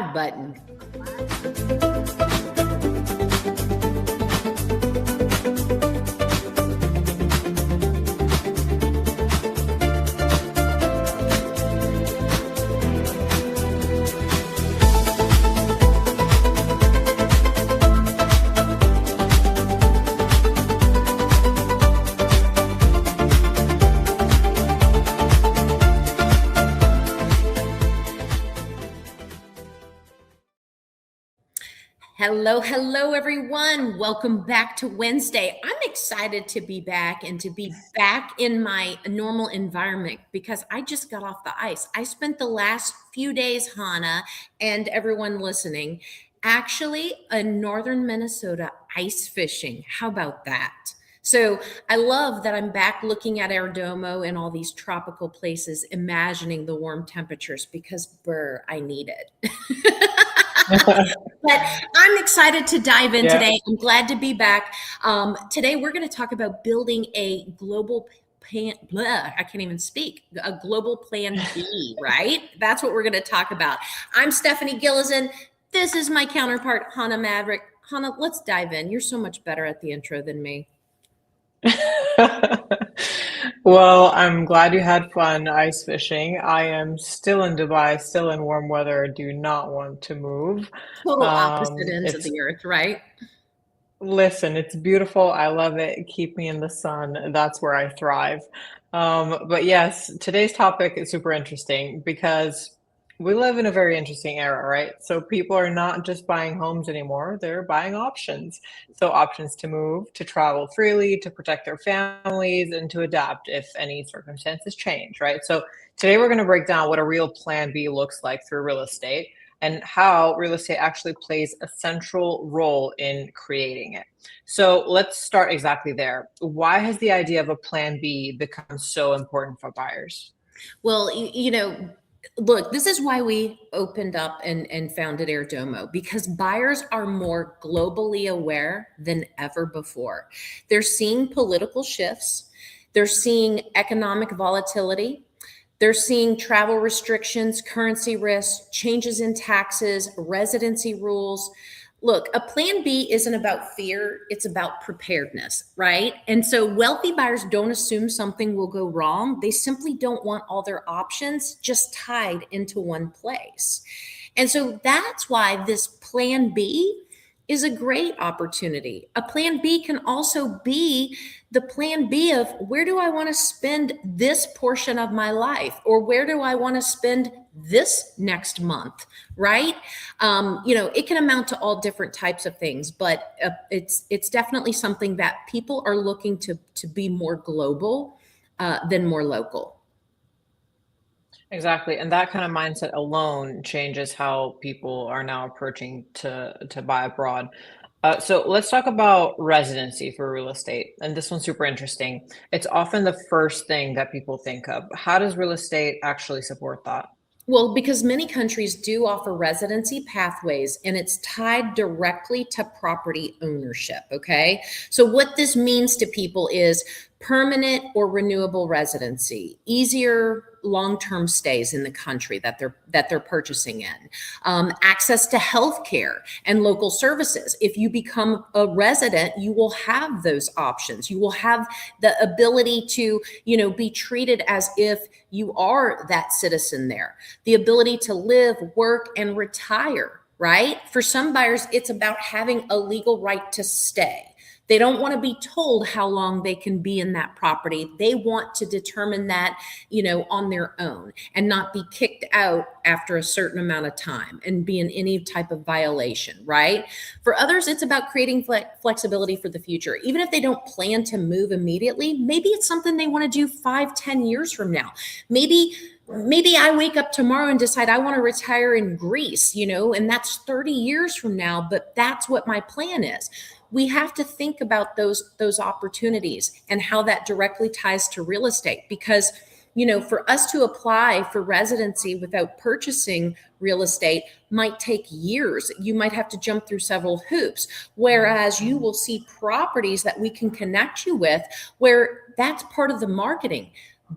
Button. Hello, everyone. Welcome back to Wednesday. I'm excited to be back and to be back in my normal environment because I just got off the ice. I spent the last few days, Hannah, and everyone listening, actually in northern Minnesota ice fishing. How about that? So I love that I'm back looking at Airdomo and all these tropical places, imagining the warm temperatures because, I need it. But I'm excited to dive in today. I'm glad to be back. Today, we're going to talk about building a global I can't even speak. A global plan B, right? That's what we're going to talk about. I'm Stephanie Gilezan. This is my counterpart, Hannah Maverick. Hannah, let's dive in. You're so much better at the intro than me. Well, I'm glad you had fun ice fishing. I am still in Dubai, still in warm weather, do not want to move. Total opposite ends of It's the earth, right? Listen, it's beautiful. I love it. Keep me in the sun. That's where I thrive. But yes, today's topic is super interesting because we live in a very interesting era, right? So people are not just buying homes anymore, they're buying options. So options to move, to travel freely, to protect their families, and to adapt if any circumstances change, right? So today we're going to break down what a real plan B looks like through real estate and how real estate actually plays a central role in creating it. So let's start exactly there. Why has the idea of a plan B become so important for buyers? Well, look, this is why we opened up and founded Airdomo because buyers are more globally aware than ever before. They're seeing political shifts, they're seeing economic volatility, they're seeing travel restrictions, currency risks, changes in taxes, residency rules. Look, a plan B isn't about fear, it's about preparedness, right? And so wealthy buyers don't assume something will go wrong. They simply don't want all their options just tied into one place. And so that's why this plan B is a great opportunity. A plan B can also be the plan B of where do I want to spend this portion of my life or where do I want to spend this next month, right? It can amount to all different types of things, but it's definitely something that people are looking to be more global than more local. Exactly. And that kind of mindset alone changes how people are now approaching to buy abroad. So let's talk about residency for real estate. And this one's super interesting. It's often the first thing that people think of. How does real estate actually support that? Well, because many countries do offer residency pathways and it's tied directly to property ownership. Okay. So, what this means to people is permanent or renewable residency, easier long-term stays in the country that they're purchasing in, access to healthcare and local services. If you become a resident, you will have those options. You will have the ability to, be treated as if you are that citizen there. The ability to live, work, and retire. Right? For some buyers, it's about having a legal right to stay. They don't want to be told how long they can be in that property. They want to determine that, on their own and not be kicked out after a certain amount of time and be in any type of violation, right? For others, it's about creating flexibility for the future. Even if they don't plan to move immediately, maybe it's something they want to do 5-10 years from now. Maybe I wake up tomorrow and decide I want to retire in Greece, and that's 30 years from now, but that's what my plan is. We have to think about those opportunities and how that directly ties to real estate because for us to apply for residency without purchasing real estate might take years. You might have to jump through several hoops, whereas you will see properties that we can connect you with where that's part of the marketing.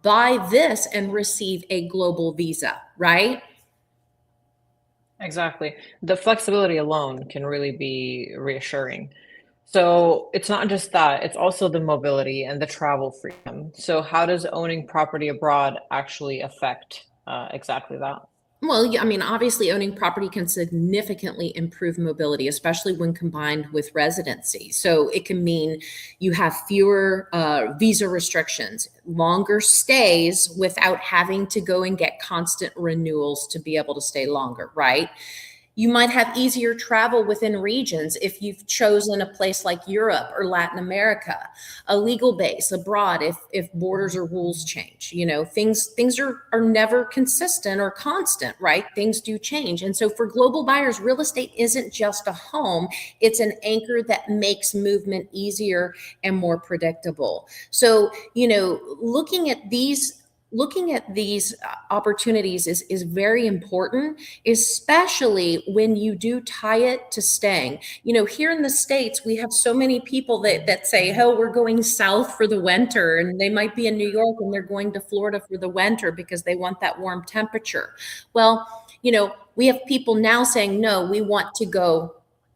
Buy this and receive a global visa, right? Exactly. The flexibility alone can really be reassuring. So it's not just that, it's also the mobility and the travel freedom. So how does owning property abroad actually affect exactly that? Well, yeah, I mean, obviously, owning property can significantly improve mobility, especially when combined with residency. So it can mean you have fewer visa restrictions, longer stays without having to go and get constant renewals to be able to stay longer, right? You might have easier travel within regions if you've chosen a place like Europe or Latin America, a legal base abroad if borders or rules change. You know, things are never consistent or constant, right? Things do change. And so for global buyers, real estate isn't just a home, it's an anchor that makes movement easier and more predictable. So, you know, looking at these opportunities is very important, especially when you do tie it to staying. You know, here in the States, we have so many people that say, oh, we're going south for the winter, and they might be in New York and they're going to Florida for the winter because they want that warm temperature. Well, you know, we have people now saying, no, we want to go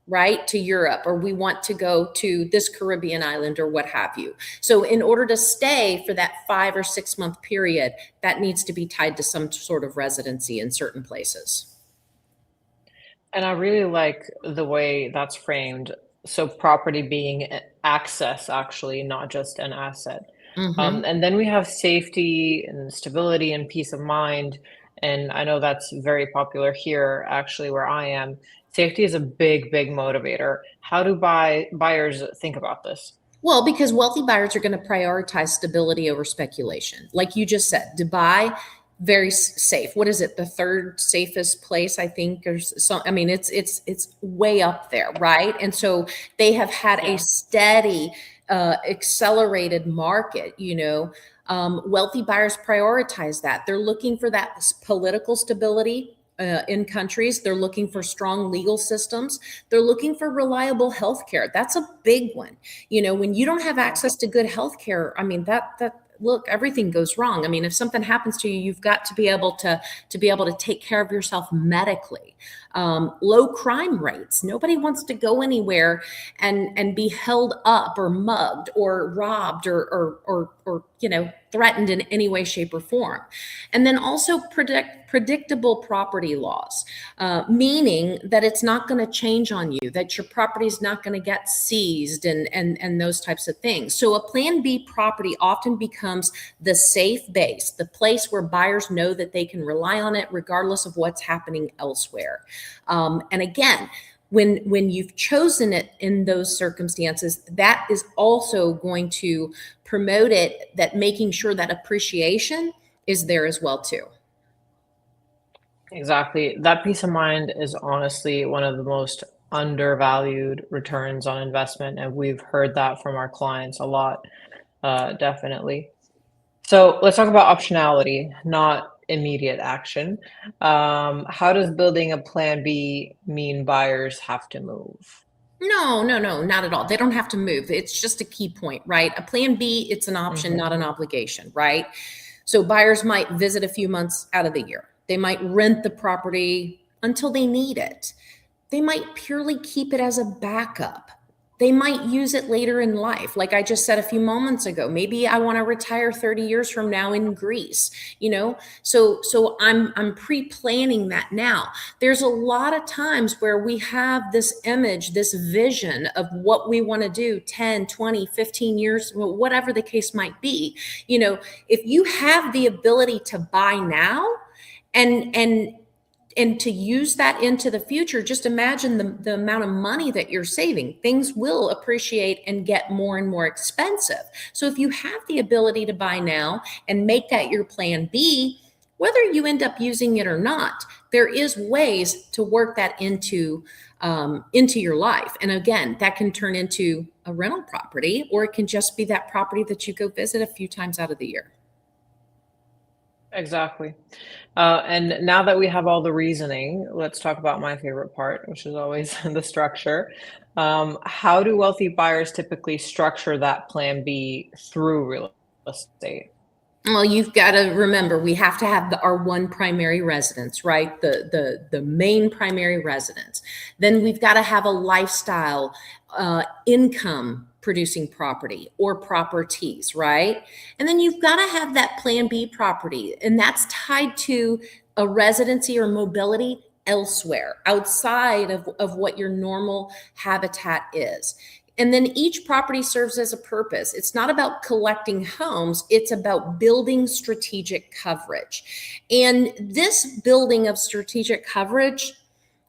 right to Europe, or we want to go to this Caribbean island, or what have you. So in order to stay for that 5 or 6 month period, that needs to be tied to some sort of residency in certain places. And I really like the way that's framed. So property being access, actually, not just an asset. Mhm. And then we have safety and stability and peace of mind. And I know that's very popular here, actually, where I am. Safety is a big, big motivator. How do buyers think about this? Well, because wealthy buyers are going to prioritize stability over speculation. Like you just said, Dubai, very safe. What is it? The third safest place, I think, or so. I mean, it's way up there, right? And so they have had a Yeah. steady, accelerated market. You know, wealthy buyers prioritize that. They're looking for that political stability. In countries, they're looking for strong legal systems. They're looking for reliable healthcare. That's a big one. You know, when you don't have Yeah. access to good health care, I mean, that look, everything goes wrong. I mean, if something happens to you, you've got to be able to take care of yourself medically. Low crime rates. Nobody wants to go anywhere and be held up or mugged or robbed or you know, threatened in any way, shape, or form. And then also predictable property laws, meaning that it's not going to change on you, that your property is not going to get seized, and those types of things. So a Plan B property often becomes the safe base, the place where buyers know that they can rely on it regardless of what's happening elsewhere. And again, when you've chosen it in those circumstances, that is also going to promote it, that making sure that appreciation is there as well too. Exactly. That peace of mind is honestly one of the most undervalued returns on investment, and we've heard that from our clients a lot, definitely. So let's talk about optionality, not immediate action. How does building a plan B mean buyers have to move? No, no, no, not at all. They don't have to move. It's just a key point, right? A Plan B, it's an option, Hmm. not an obligation, right? So buyers might visit a few months out of the year. They might rent the property until they need it. They might purely keep it as a backup. They might use it later in life. Like I just said a few moments ago, maybe I want to retire 30 years from now in Greece, you know? So I'm pre-planning that now. There's a lot of times where we have this image, this vision of what we want to do 10, 20, 15 years, whatever the case might be. You know, if you have the ability to buy now, and to use that into the future, just imagine the amount of money that you're saving. Things will appreciate and get more and more expensive. So if you have the ability to buy now and make that your Plan B, whether you end up using it or not, there is ways to work that into your life. And again, that can turn into a rental property, or it can just be that property that you go visit a few times out of the year. Exactly. And now that we have all the reasoning, let's talk about my favorite part, which is always the structure. How do wealthy buyers typically structure that plan B through real estate? Well, you've got to remember we have to have our one primary residence, right? The main primary residence. Then we've got to have a lifestyle, income producing property or properties, right? And then you've got to have that Plan B property, and that's tied to a residency or mobility elsewhere outside of what your normal habitat is. And then each property serves as a purpose. It's not about collecting homes, it's about building strategic coverage. And this building of strategic coverage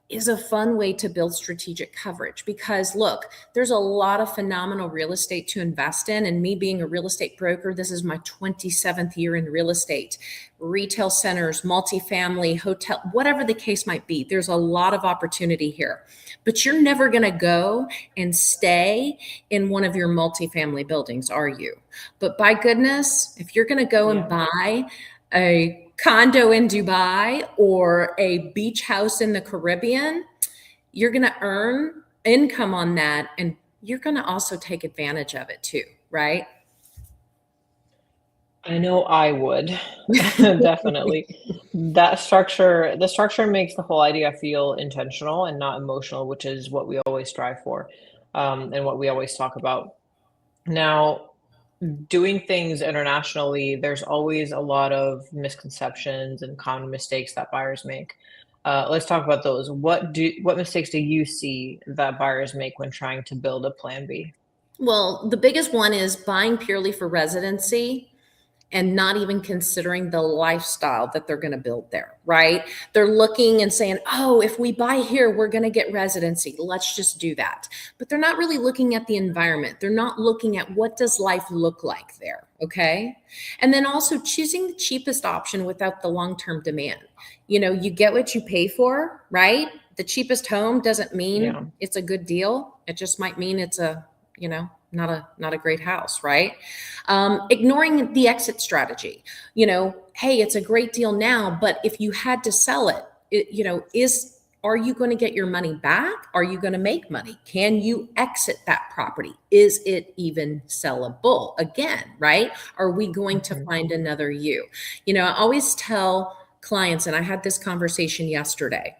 is a fun way to build strategic coverage because look, there's a lot of phenomenal real estate to invest in. And me being a real estate broker, this is my 27th year in real estate, retail centers, multifamily, hotel, whatever the case might be. There's a lot of opportunity here, but you're never going to go and stay in one of your multifamily buildings, are you? But by goodness, if you're going to go and Yeah. buy a condo in Dubai or a beach house in the Caribbean, you're going to earn income on that and you're going to also take advantage of it too, right? I know I would. Definitely. The structure makes the whole idea feel intentional and not emotional, which is what we always strive for, and what we always talk about. Now, doing things internationally, there's always a lot of misconceptions and common mistakes that buyers make. Let's talk about those. What mistakes do you see that buyers make when trying to build a plan B? Well, the biggest one is buying purely for residency and not even considering the lifestyle that they're going to build there, right? They're looking and saying, oh, if we buy here, we're going to get residency. Let's just do that. But they're not really looking at the environment. They're not looking at what does life look like there, okay? And then also choosing the cheapest option without the long-term demand. You know, you get what you pay for, right? The cheapest home doesn't Yeah. mean it's a good deal. It just might mean it's a, not a great house, right? Ignoring the exit strategy. Hey, it's a great deal now, but if you had to sell it, is are you going to get your money back? Are you going to make money? Can you exit that property? Is it even sellable? Again, right? Are we going to Mhm. find another you? I always tell clients, and I had this conversation yesterday.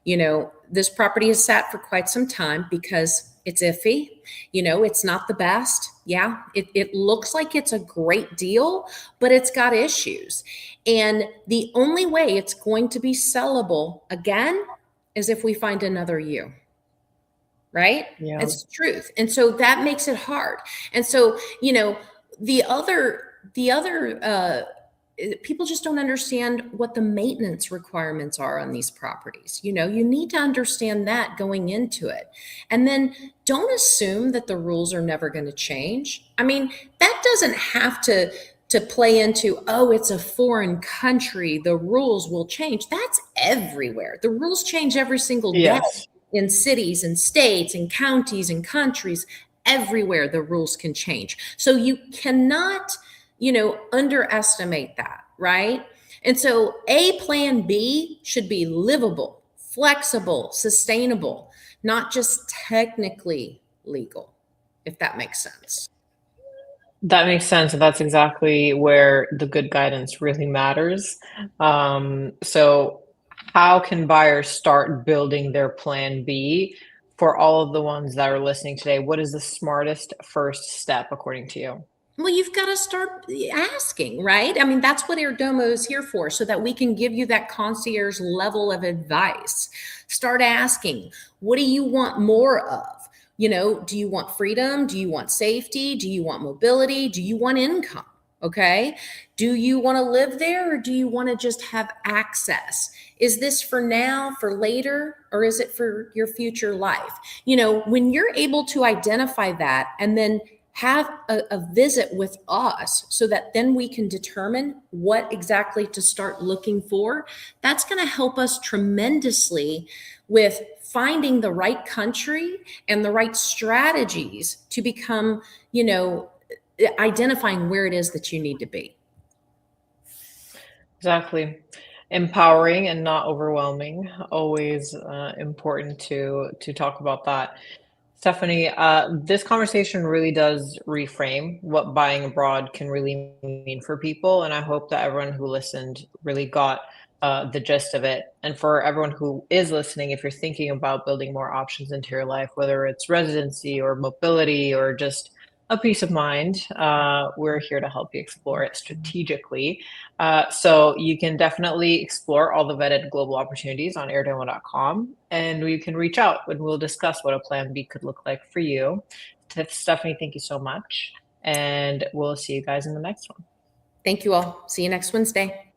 This property has sat for quite some time because it's iffy. It's not the best. Yeah, it looks like it's a great deal, but it's got issues. And the only way it's going to be sellable again is if we find another you, right? Yeah. It's the truth. And so that makes it hard. And so, the other people just don't understand what the maintenance requirements are on these properties. You need to understand that going into it. And then don't assume that the rules are never going to change. I mean, that doesn't have to play into, oh, it's a foreign country, the rules will change. That's everywhere. The rules change every single day Yes. in cities and states and counties and countries. Everywhere the rules can change. So you cannot, underestimate that, right? And so a plan B should be livable, flexible, sustainable, not just technically legal, if that makes sense. That makes sense, and that's exactly where the good guidance really matters. So how can buyers start building their plan B for all of the ones that are listening today? What is the smartest first step according to you? Well, you've got to start asking, right? I mean, that's what Airdomo is here for, so that we can give you that concierge level of advice. Start asking, what do you want more of? Do you want freedom? Do you want safety? Do you want mobility? Do you want income? Okay. Do you want to live there or do you want to just have access? Is this for now, for later, or is it for your future life? When you're able to identify that and then have a visit with us so that then we can determine what exactly to start looking for, that's going to help us tremendously with finding the right country and the right strategies to become, identifying where it is that you need to be. Exactly. Empowering and not overwhelming. Always important to talk about that. Stephanie, this conversation really does reframe what buying abroad can really mean for people. And I hope that everyone who listened really got the gist of it. And for everyone who is listening, if you're thinking about building more options into your life, whether it's residency or mobility or just a peace of mind, we're here to help you explore it strategically. So you can definitely explore all the vetted global opportunities on airdomo.com, and we can reach out and we'll discuss what a plan B could look like for you. Stephanie, thank you so much. And we'll see you guys in the next one. Thank you all. See you next Wednesday.